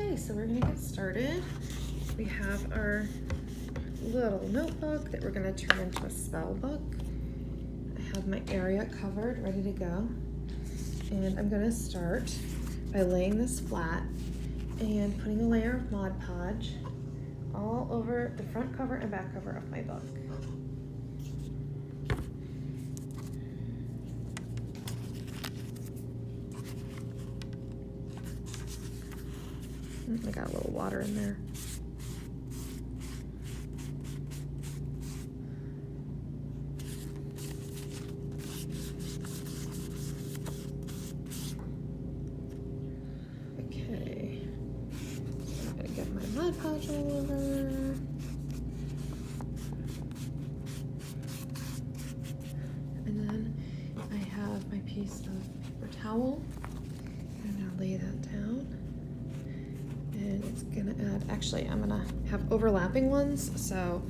Okay, so we're gonna get started. We have our little notebook that we're gonna turn into a spell book. I have my area covered, ready to go. And I'm gonna start by laying this flat and putting a layer of Mod Podge all over the front cover and back cover of my book. I got a little water in there. Okay, so I'm gonna get my Mod Podge all over. And then I have my piece of paper towel. I'm gonna lay that down. And it's gonna add, actually, I'm gonna have overlapping ones. So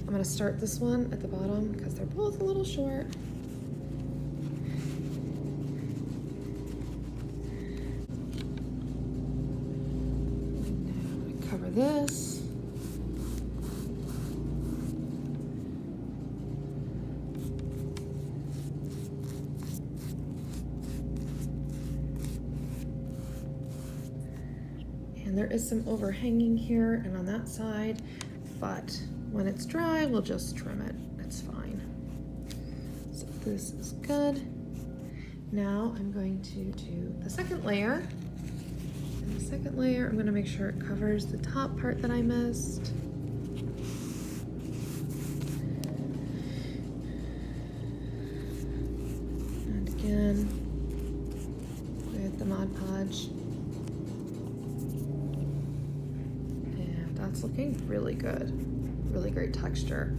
I'm gonna start this one at the bottom because they're both a little short. Now I cover this. And there is some overhanging here and on that side, but when it's dry, we'll just trim it. It's fine. So this is good. Now I'm going to do the second layer. And the second layer, I'm gonna make sure it covers the top part that I missed. And again, with the Mod Podge. That's looking really good. Really great texture.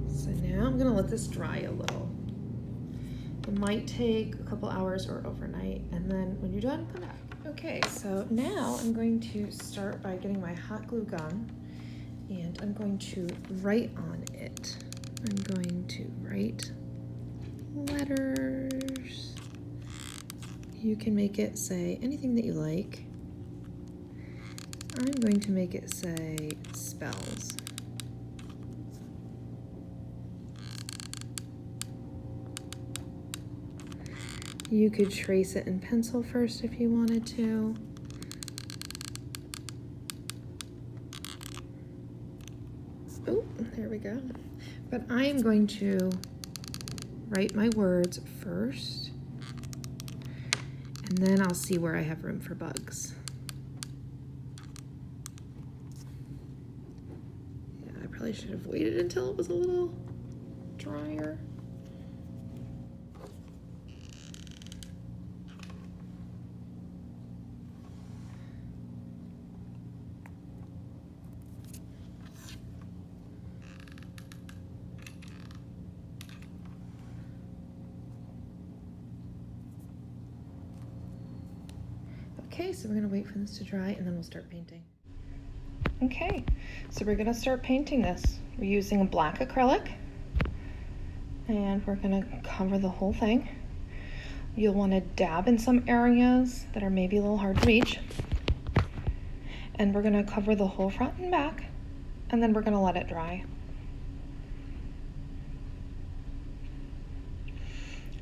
So now I'm gonna let this dry a little. It might take a couple hours or overnight, and then when you're done, come back. Okay, so now I'm going to start by getting my hot glue gun, and I'm going to write on it. I'm going to write letters. You can make it say anything that you like. I'm going to make it say spells. You could trace it in pencil first if you wanted to. Oh, there we go. But I am going to write my words first, and then I'll see where I have room for bugs. I probably should have waited until it was a little drier. Okay, so we're gonna wait for this to dry and then we'll start painting. Okay, so we're gonna start painting this. We're using a black acrylic, and we're gonna cover the whole thing. You'll wanna dab in some areas that are maybe a little hard to reach. And we're gonna cover the whole front and back, and then we're gonna let it dry.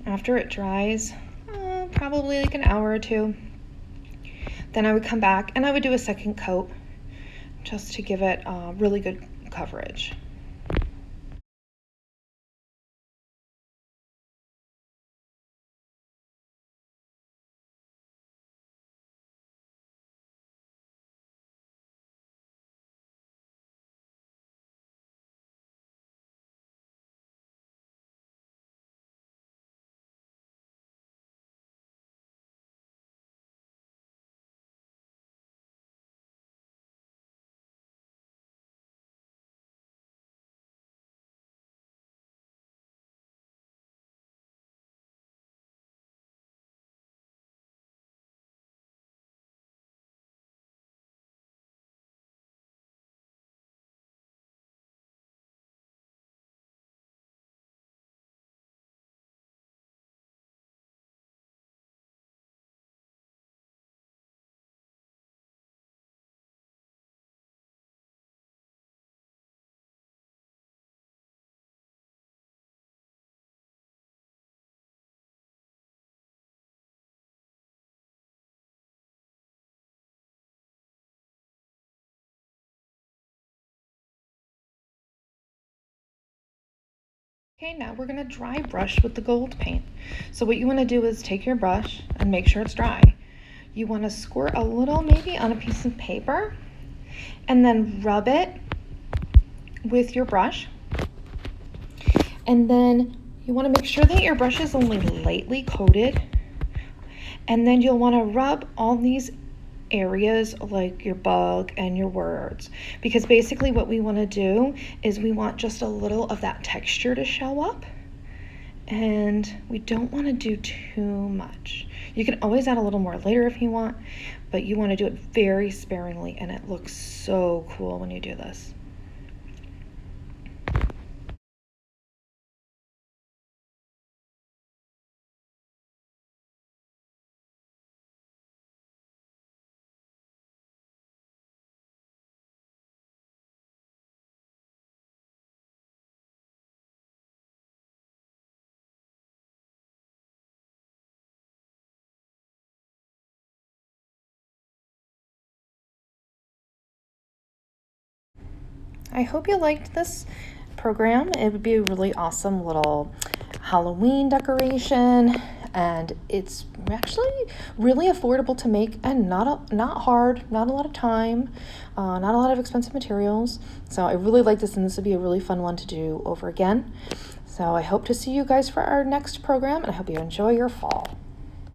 After it dries, probably like an hour or two, then I would come back and I would do a second coat just to give it really good coverage. Okay, now we're gonna dry brush with the gold paint. So what you wanna do is take your brush and make sure it's dry. You wanna squirt a little maybe on a piece of paper and then rub it with your brush. And then you wanna make sure that your brush is only lightly coated. And then you'll wanna rub all these areas like your bug and your words, because basically what we want to do is we want just a little of that texture to show up, and we don't want to do too much. You can always add a little more later if you want, but you want to do it very sparingly, and it looks so cool when you do this. I hope you liked this program. It would be a really awesome little Halloween decoration, and it's actually really affordable to make and not hard, not a lot of time, not a lot of expensive materials. So I really like this, and this would be a really fun one to do over again. So I hope to see you guys for our next program, and I hope you enjoy your fall.